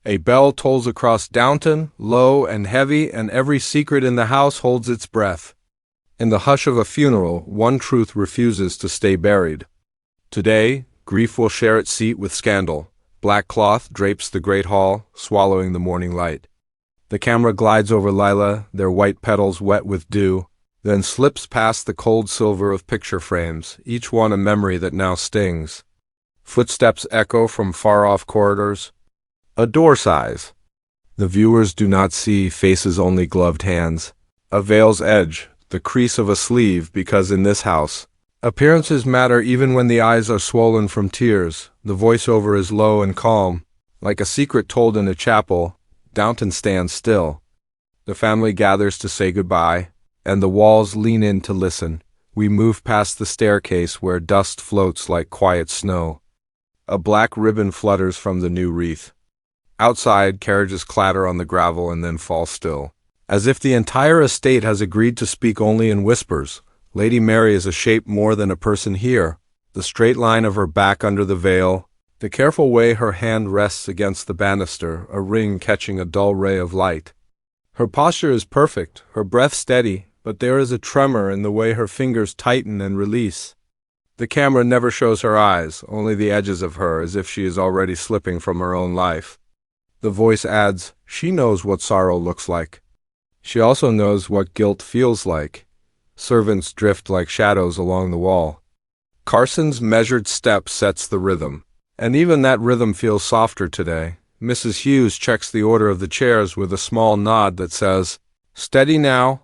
A bell tolls across Downton, low and heavy, and every secret in the house holds its breath. In the hush of a funeral, one truth refuses to stay buried. Today, grief will share its seat with scandal. Black cloth drapes the great hall, swallowing the morning light. The camera glides over lilac, their white petals wet with dew, then slips past the cold silver of picture frames, each one a memory that now stings. Footsteps echo from far-off corridors. A door sighs. The viewers do not see faces, only gloved hands. A veil's edge, the crease of a sleeve, because in this house, appearances matter even when the eyes are swollen from tears. The voiceover is low and calm. Like a secret told in a chapel, Downton stands still. The family gathers to say goodbye, and the walls lean in to listen. We move past the staircase where dust floats like quiet snow. A black ribbon flutters from the new wreath. Outside, carriages clatter on the gravel and then fall still. As if the entire estate has agreed to speak only in whispers, Lady Mary is a shape more than a person here. The straight line of her back under the veil, the careful way her hand rests against the banister, a ring catching a dull ray of light. Her posture is perfect, her breath steady, but there is a tremor in the way her fingers tighten and release. The camera never shows her eyes, only the edges of her, as if she is already slipping from her own life. The voice adds, she knows what sorrow looks like. She also knows what guilt feels like. Servants drift like shadows along the wall. Carson's measured step sets the rhythm, and even that rhythm feels softer today. Mrs. Hughes checks the order of the chairs with a small nod that says, steady now.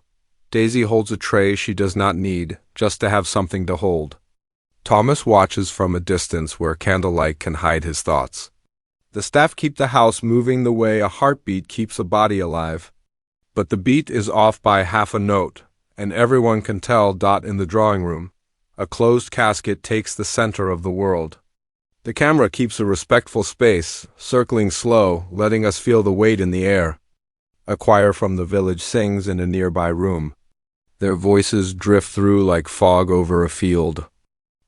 Daisy holds a tray she does not need, just to have something to hold. Thomas watches from a distance where candlelight can hide his thoughts. The staff keep the house moving the way a heartbeat keeps a body alive. But the beat is off by half a note, and everyone can tell. In the drawing room, a closed casket takes the center of the world. The camera keeps a respectful space, circling slow, letting us feel the weight in the air. A choir from the village sings in a nearby room. Their voices drift through like fog over a field.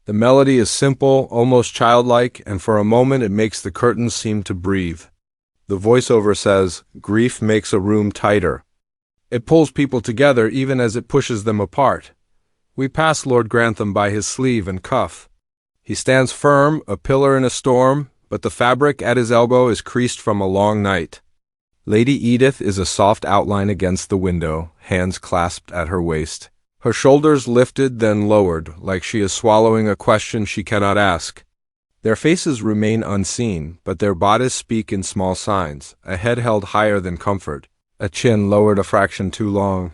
The melody is simple, almost childlike, and for a moment it makes the curtains seem to breathe. The voiceover says, grief makes a room tighter. It pulls people together even as it pushes them apart. We pass Lord Grantham by his sleeve and cuff. He stands firm, a pillar in a storm, but the fabric at his elbow is creased from a long night. Lady Edith is a soft outline against the window, hands clasped at her waist. Her shoulders lifted then lowered, like she is swallowing a question she cannot ask. Their faces remain unseen, but their bodies speak in small signs, a head held higher than comfort, a chin lowered a fraction too long.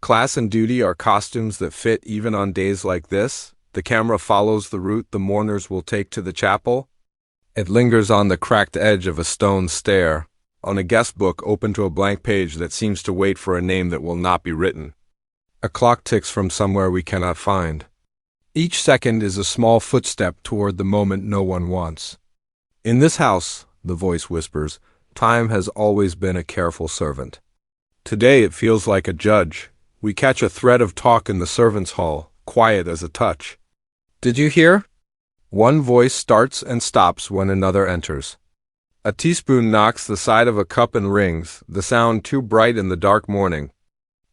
Class and duty are costumes that fit even on days like this. The camera follows the route the mourners will take to the chapel. It lingers on the cracked edge of a stone stair, on a guest book open to a blank page that seems to wait for a name that will not be written. A clock ticks from somewhere we cannot find. Each second is a small footstep toward the moment no one wants. In this house, the voice whispers, time has always been a careful servant. Today it feels like a judge. We catch a thread of talk in the servants' hall, quiet as a touch. Did you hear? One voice starts and stops when another enters. A teaspoon knocks the side of a cup and rings, the sound too bright in the dark morning.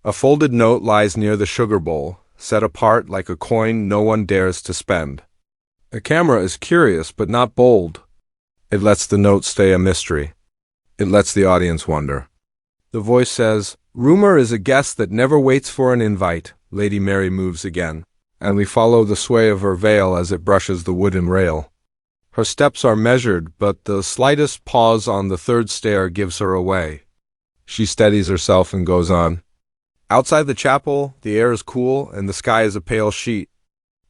A folded note lies near the sugar bowl, set apart like a coin no one dares to spend. The camera is curious but not bold. It lets the note stay a mystery. It lets the audience wonder. The voice says, rumor is a guest that never waits for an invite. Lady Mary moves again, and we follow the sway of her veil as it brushes the wooden rail. Her steps are measured, but the slightest pause on the third stair gives her away. She steadies herself and goes on. Outside the chapel, the air is cool and the sky is a pale sheet.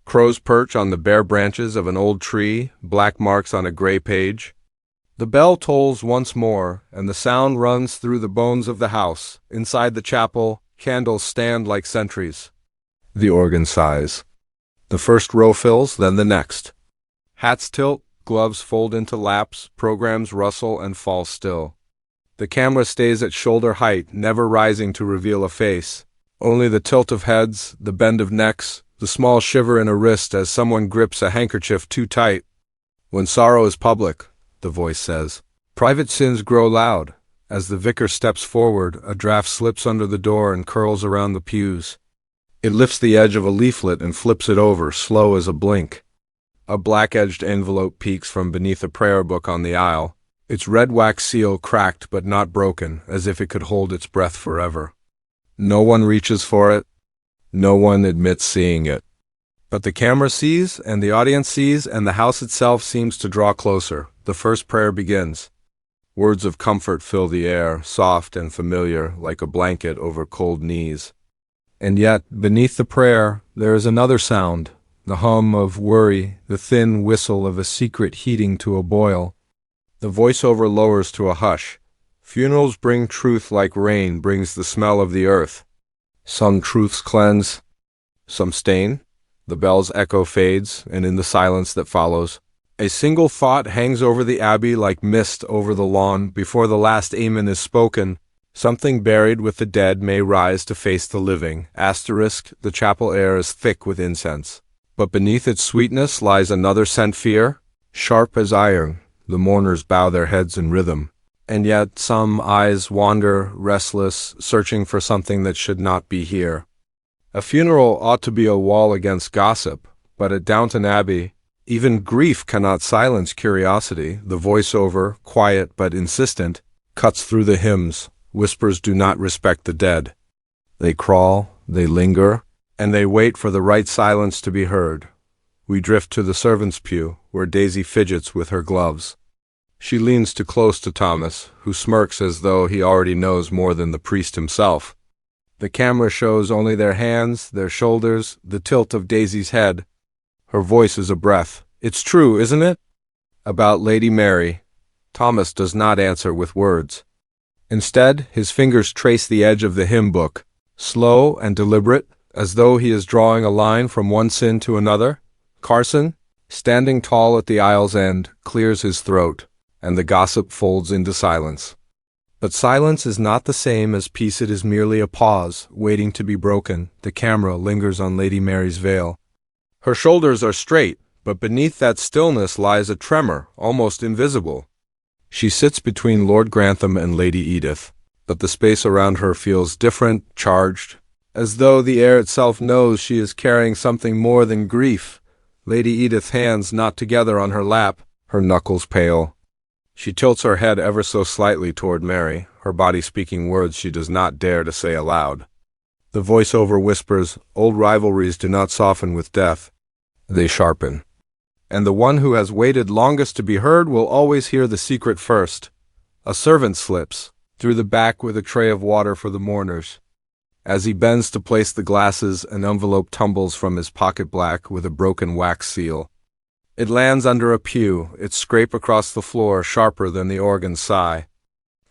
Crows perch on the bare branches of an old tree, black marks on a gray page. The bell tolls once more, and the sound runs through the bones of the house. Inside the chapel, candles stand like sentries. The organ sighs. The first row fills, then the next. Hats tilt, gloves fold into laps, programs rustle and fall still. The camera stays at shoulder height, never rising to reveal a face. Only the tilt of heads, the bend of necks, the small shiver in a wrist as someone grips a handkerchief too tight. When sorrow is public, the voice says, Private sins grow loud. As the vicar steps forward, a draft slips under the door and curls around the pews. It lifts the edge of a leaflet and flips it over, slow as a blink. A black-edged envelope peeks from beneath a prayer book on the aisle, its red wax seal cracked but not broken, as if it could hold its breath forever. No one reaches for it. No one admits seeing it. But the camera sees, and the audience sees, and the house itself seems to draw closer. The first prayer begins. Words of comfort fill the air, soft and familiar, like a blanket over cold knees. And yet, beneath the prayer, there is another sound, the hum of worry, the thin whistle of a secret heating to a boil. The voiceover lowers to a hush. Funerals bring truth like rain brings the smell of the earth. Some truths cleanse, some stain. The bell's echo fades, and in the silence that follows, a single thought hangs over the abbey like mist over the lawn before the last amen is spoken. Something buried with the dead may rise to face the living. Asterisk, the chapel air is thick with incense. But beneath its sweetness lies another scent fear, sharp as iron. The mourners bow their heads in rhythm. And yet some eyes wander, restless, searching for something that should not be here. A funeral ought to be a wall against gossip, but at Downton Abbey, even grief cannot silence curiosity. The voiceover, quiet but insistent, cuts through the hymns. Whispers do not respect the dead. They crawl, they linger, and they wait for the right silence to be heard. We drift to the servants' pew, where Daisy fidgets with her gloves. She leans too close to Thomas, who smirks as though he already knows more than the priest himself. The camera shows only their hands, their shoulders, the tilt of Daisy's head. Her voice is a breath. It's true, isn't it? About Lady Mary. Thomas does not answer with words. Instead, his fingers trace the edge of the hymn book, slow and deliberate, as though he is drawing a line from one sin to another. Carson, standing tall at the aisle's end, clears his throat, and the gossip folds into silence. But silence is not the same as peace. It is merely a pause, waiting to be broken. The camera lingers on Lady Mary's veil. Her shoulders are straight, but beneath that stillness lies a tremor, almost invisible. She sits between Lord Grantham and Lady Edith, but the space around her feels different, charged, as though the air itself knows she is carrying something more than grief. Lady Edith's hands knot together on her lap, her knuckles pale. She tilts her head ever so slightly toward Mary, her body speaking words she does not dare to say aloud. The voiceover whispers, "Old rivalries do not soften with death. They sharpen." And the one who has waited longest to be heard will always hear the secret first. A servant slips through the back with a tray of water for the mourners. As he bends to place the glasses, an envelope tumbles from his pocket black with a broken wax seal. It lands under a pew, its scrape across the floor sharper than the organ's sigh.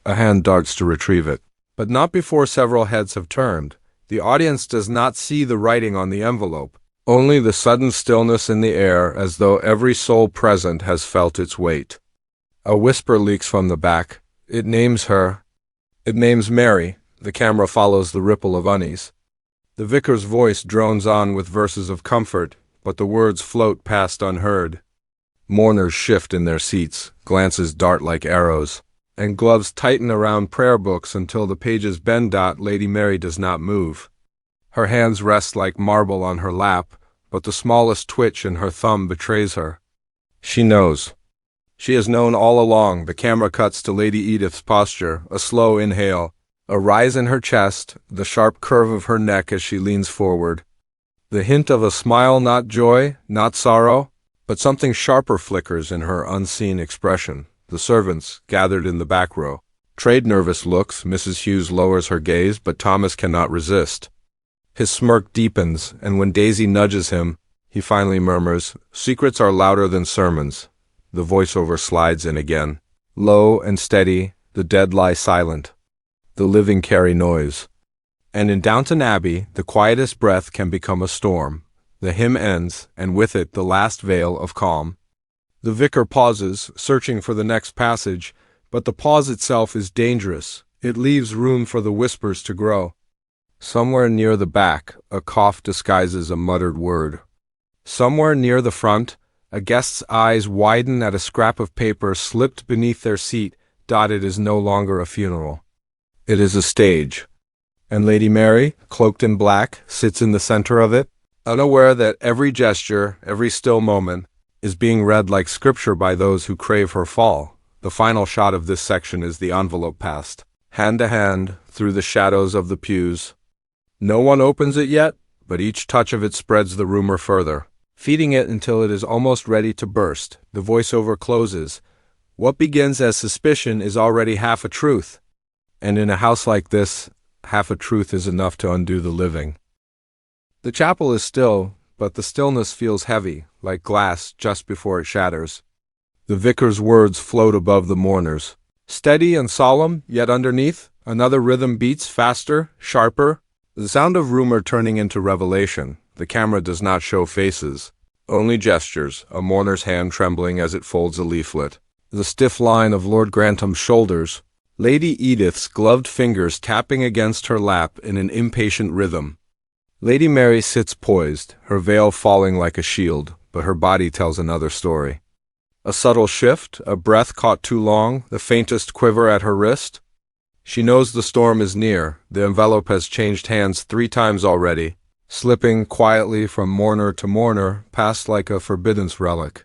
A hand darts to retrieve it, but not before several heads have turned. The audience does not see the writing on the envelope, only the sudden stillness in the air, as though every soul present has felt its weight. A whisper leaks from the back. It names her. It names Mary. The camera follows the ripple of unease. The vicar's voice drones on with verses of comfort, but the words float past unheard. Mourners shift in their seats, glances dart like arrows, and gloves tighten around prayer books until the pages bend. Lady Mary does not move. Her hands rest like marble on her lap, but the smallest twitch in her thumb betrays her. She knows. She has known all along. The camera cuts to Lady Edith's posture, a slow inhale, a rise in her chest, the sharp curve of her neck as she leans forward. The hint of a smile, not joy, not sorrow, but something sharper flickers in her unseen expression. The servants, gathered in the back row, trade nervous looks. Mrs. Hughes lowers her gaze, but Thomas cannot resist. His smirk deepens, and when Daisy nudges him, he finally murmurs, "Secrets are louder than sermons." The voiceover slides in again. Low and steady, the dead lie silent. The living carry noise. And in Downton Abbey, the quietest breath can become a storm. The hymn ends, and with it the last veil of calm. The vicar pauses, searching for the next passage, but the pause itself is dangerous. It leaves room for the whispers to grow. Somewhere near the back, a cough disguises a muttered word. Somewhere near the front, a guest's eyes widen at a scrap of paper slipped beneath their seat. It is no longer a funeral. It is a stage. And Lady Mary, cloaked in black, sits in the center of it, unaware that every gesture, every still moment, is being read like scripture by those who crave her fall. The final shot of this section is the envelope passed, hand to hand, through the shadows of the pews. No one opens it yet, but each touch of it spreads the rumor further, feeding it until it is almost ready to burst. The voiceover closes. What begins as suspicion is already half a truth. And in a house like this, half a truth is enough to undo the living. The chapel is still, but the stillness feels heavy, like glass just before it shatters. The vicar's words float above the mourners. Steady and solemn, yet underneath, another rhythm beats faster, sharper. The sound of rumor turning into revelation. The camera does not show faces, only gestures, a mourner's hand trembling as it folds a leaflet. The stiff line of Lord Grantham's shoulders. Lady Edith's gloved fingers tapping against her lap in an impatient rhythm. Lady Mary sits poised, her veil falling like a shield, but her body tells another story. A subtle shift, a breath caught too long, the faintest quiver at her wrist. She knows the storm is near. The envelope has changed hands 3 times already, slipping quietly from mourner to mourner, passed like a forbidden relic.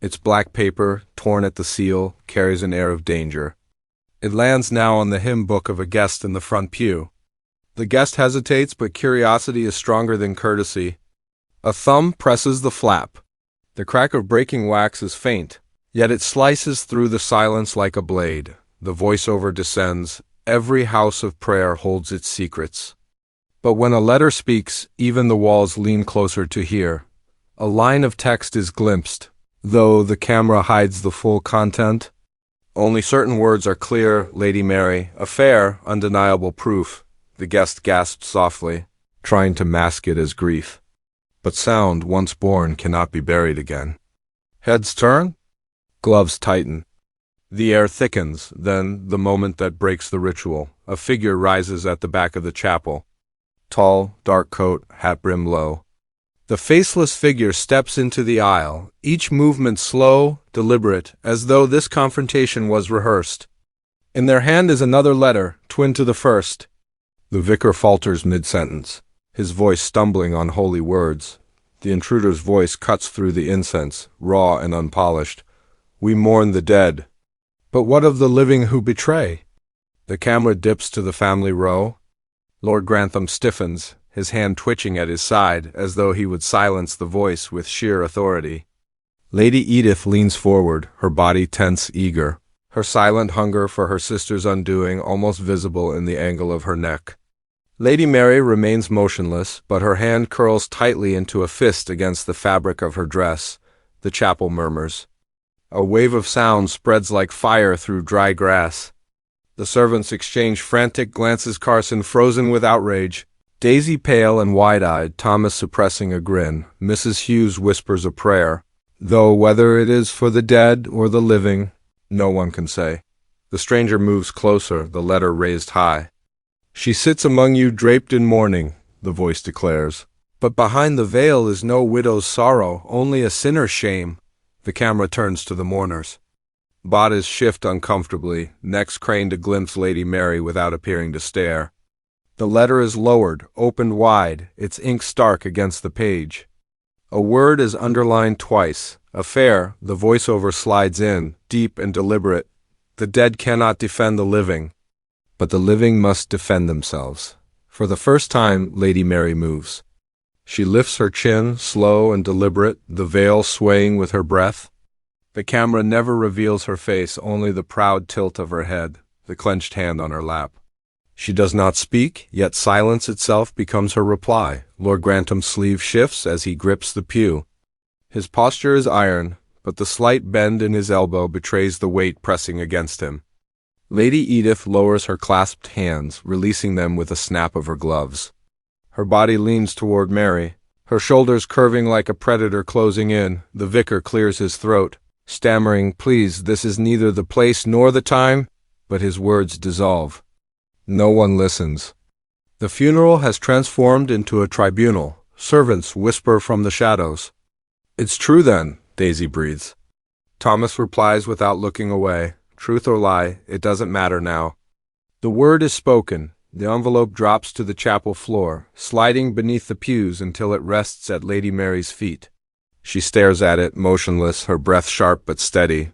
Its black paper, torn at the seal, carries an air of danger. It lands now on the hymn book of a guest in the front pew. The guest hesitates, but curiosity is stronger than courtesy. A thumb presses the flap. The crack of breaking wax is faint, yet it slices through the silence like a blade. The voiceover descends. Every house of prayer holds its secrets. But when a letter speaks, even the walls lean closer to hear. A line of text is glimpsed, though the camera hides the full content. Only certain words are clear, Lady Mary, a fair, undeniable proof. The guest gasped softly, trying to mask it as grief. But sound, once born, cannot be buried again. Heads turn, gloves tighten. The air thickens, then, the moment that breaks the ritual, a figure rises at the back of the chapel. Tall, dark coat, hat brim low. The faceless figure steps into the aisle, each movement slow, deliberate, as though this confrontation was rehearsed. In their hand is another letter, twin to the first. The vicar falters mid-sentence, his voice stumbling on holy words. The intruder's voice cuts through the incense, raw and unpolished. We mourn the dead. But what of the living who betray? The camera dips to the family row. Lord Grantham stiffens, his hand twitching at his side, as though he would silence the voice with sheer authority. Lady Edith leans forward, her body tense, eager, her silent hunger for her sister's undoing almost visible in the angle of her neck. Lady Mary remains motionless, but her hand curls tightly into a fist against the fabric of her dress. The chapel murmurs. A wave of sound spreads like fire through dry grass. The servants exchange frantic glances. Carson frozen with outrage, Daisy pale and wide-eyed, Thomas suppressing a grin. Mrs. Hughes whispers a prayer, though whether it is for the dead or the living, no one can say. The stranger moves closer, the letter raised high. She sits among you draped in mourning, the voice declares. But behind the veil is no widow's sorrow, only a sinner's shame. The camera turns to the mourners. Bodies shift uncomfortably, necks craned to glimpse Lady Mary without appearing to stare. The letter is lowered, opened wide, its ink stark against the page. A word is underlined twice. Affair, the voiceover slides in, deep and deliberate. The dead cannot defend the living, but the living must defend themselves. For the first time, Lady Mary moves. She lifts her chin, slow and deliberate, the veil swaying with her breath. The camera never reveals her face, only the proud tilt of her head, the clenched hand on her lap. She does not speak, yet silence itself becomes her reply. Lord Grantham's sleeve shifts as he grips the pew. His posture is iron, but the slight bend in his elbow betrays the weight pressing against him. Lady Edith lowers her clasped hands, releasing them with a snap of her gloves. Her body leans toward Mary, her shoulders curving like a predator closing in. The vicar clears his throat, stammering, "Please, this is neither the place nor the time," but his words dissolve. No one listens. The funeral has transformed into a tribunal. Servants whisper from the shadows. "It's true then," Daisy breathes. Thomas replies without looking away, Truth or lie, it doesn't matter now. The word is spoken. The envelope drops to the chapel floor, sliding beneath the pews until it rests at Lady Mary's feet. She stares at it, motionless, her breath sharp but steady.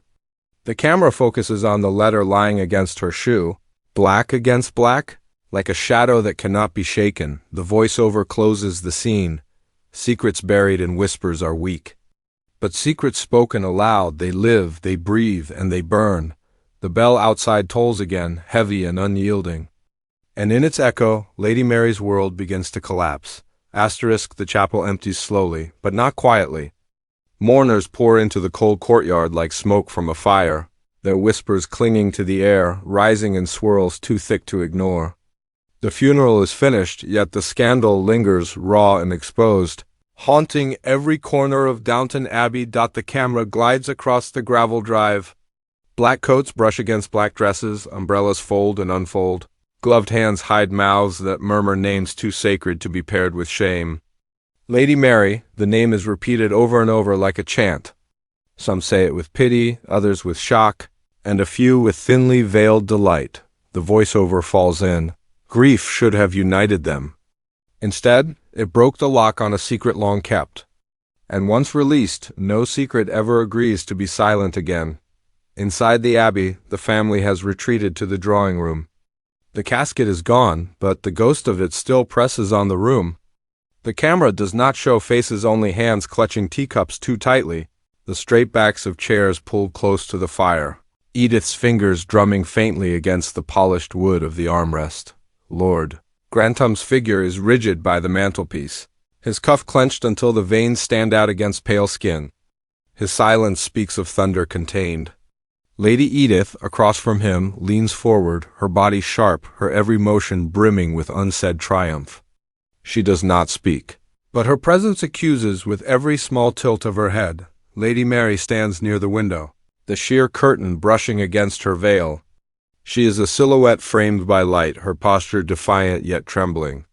The camera focuses on the letter lying against her shoe, black against black, like a shadow that cannot be shaken. The voiceover closes the scene. Secrets buried in whispers are weak. But secrets spoken aloud, they live, they breathe, and they burn. The bell outside tolls again, heavy and unyielding. And in its echo, Lady Mary's world begins to collapse. The chapel empties slowly, but not quietly. Mourners pour into the cold courtyard like smoke from a fire, their whispers clinging to the air, rising in swirls too thick to ignore. The funeral is finished, yet the scandal lingers raw and exposed, haunting every corner of Downton Abbey. The camera glides across the gravel drive. Black coats brush against black dresses, umbrellas fold and unfold. Gloved hands hide mouths that murmur names too sacred to be paired with shame. Lady Mary, the name is repeated over and over like a chant. Some say it with pity, others with shock, and a few with thinly veiled delight. The voiceover falls in. Grief should have united them. Instead, it broke the lock on a secret long kept. And once released, no secret ever agrees to be silent again. Inside the abbey, the family has retreated to the drawing room. The casket is gone, but the ghost of it still presses on the room. The camera does not show faces, only hands clutching teacups too tightly, the straight backs of chairs pulled close to the fire, Edith's fingers drumming faintly against the polished wood of the armrest. Lord Grantham's figure is rigid by the mantelpiece, his cuff clenched until the veins stand out against pale skin. His silence speaks of thunder contained. Lady Edith, across from him, leans forward, her body sharp, her every motion brimming with unsaid triumph. She does not speak, but her presence accuses with every small tilt of her head. Lady Mary stands near the window, the sheer curtain brushing against her veil. She is a silhouette framed by light, her posture defiant yet trembling.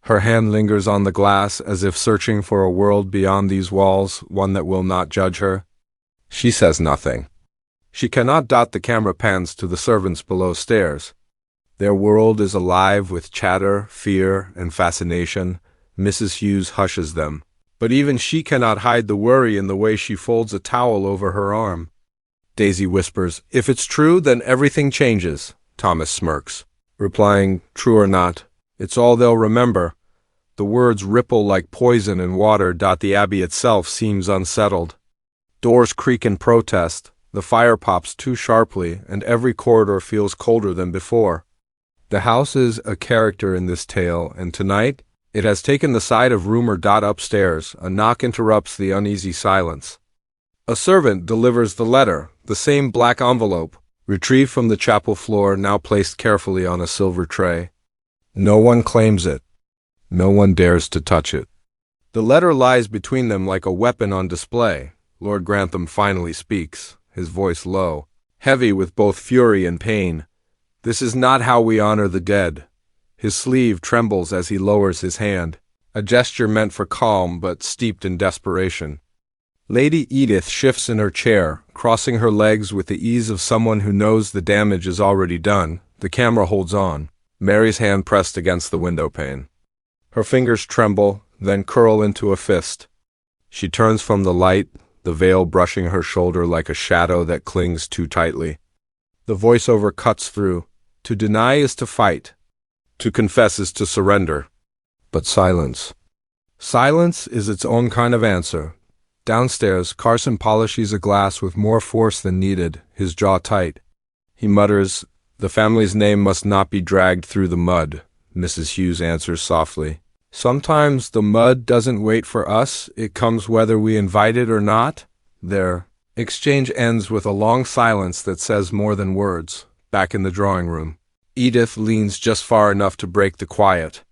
Her hand lingers on the glass as if searching for a world beyond these walls, one that will not judge her. She says nothing. She cannot. The camera pans to the servants below stairs. Their world is alive with chatter, fear, and fascination. Mrs. Hughes hushes them. But even she cannot hide the worry in the way she folds a towel over her arm. Daisy whispers, "If it's true, then everything changes." Thomas smirks, replying, "True or not, it's all they'll remember." The words ripple like poison in water. The abbey itself seems unsettled. Doors creak in protest. The fire pops too sharply, and every corridor feels colder than before. The house is a character in this tale, and tonight it has taken the side of rumor. Upstairs, a knock interrupts the uneasy silence. A servant delivers the letter, the same black envelope, retrieved from the chapel floor, now placed carefully on a silver tray. No one claims it. No one dares to touch it. The letter lies between them like a weapon on display. Lord Grantham finally speaks, his voice low, heavy with both fury and pain. "This is not how we honor the dead." His sleeve trembles as he lowers his hand, a gesture meant for calm but steeped in desperation. Lady Edith shifts in her chair, crossing her legs with the ease of someone who knows the damage is already done. The camera holds on, Mary's hand pressed against the window pane. Her fingers tremble, then curl into a fist. She turns from the light, the veil brushing her shoulder like a shadow that clings too tightly. The voiceover cuts through. To deny is to fight. To confess is to surrender. But silence. Silence is its own kind of answer. Downstairs, Carson polishes a glass with more force than needed, his jaw tight. He mutters, "The family's name must not be dragged through the mud." Mrs. Hughes answers softly, "Sometimes the mud doesn't wait for us, it comes whether we invite it or not." Their exchange ends with a long silence that says more than words. Back in the drawing room, Edith leans just far enough to break the quiet.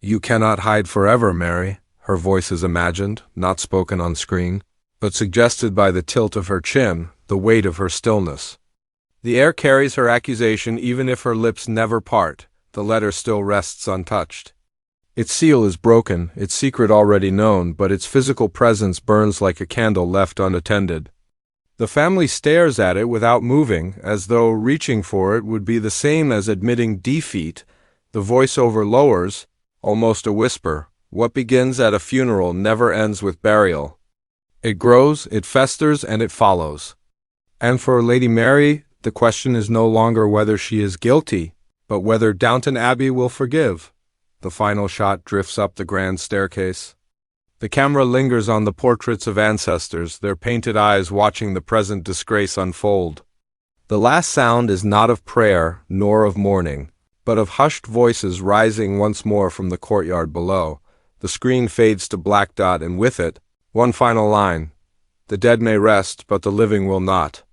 "You cannot hide forever, Mary." Her voice is imagined, not spoken on screen, but suggested by the tilt of her chin, the weight of her stillness. The air carries her accusation even if her lips never part. The letter still rests untouched. Its seal is broken, its secret already known, but its physical presence burns like a candle left unattended. The family stares at it without moving, as though reaching for it would be the same as admitting defeat. The voiceover lowers, almost a whisper. What begins at a funeral never ends with burial. It grows, it festers, and it follows. And for Lady Mary, the question is no longer whether she is guilty, but whether Downton Abbey will forgive. The final shot drifts up the grand staircase. The camera lingers on the portraits of ancestors, their painted eyes watching the present disgrace unfold. The last sound is not of prayer nor of mourning, but of hushed voices rising once more from the courtyard below. The screen fades to black dot, and with it, one final line. The dead may rest, but the living will not.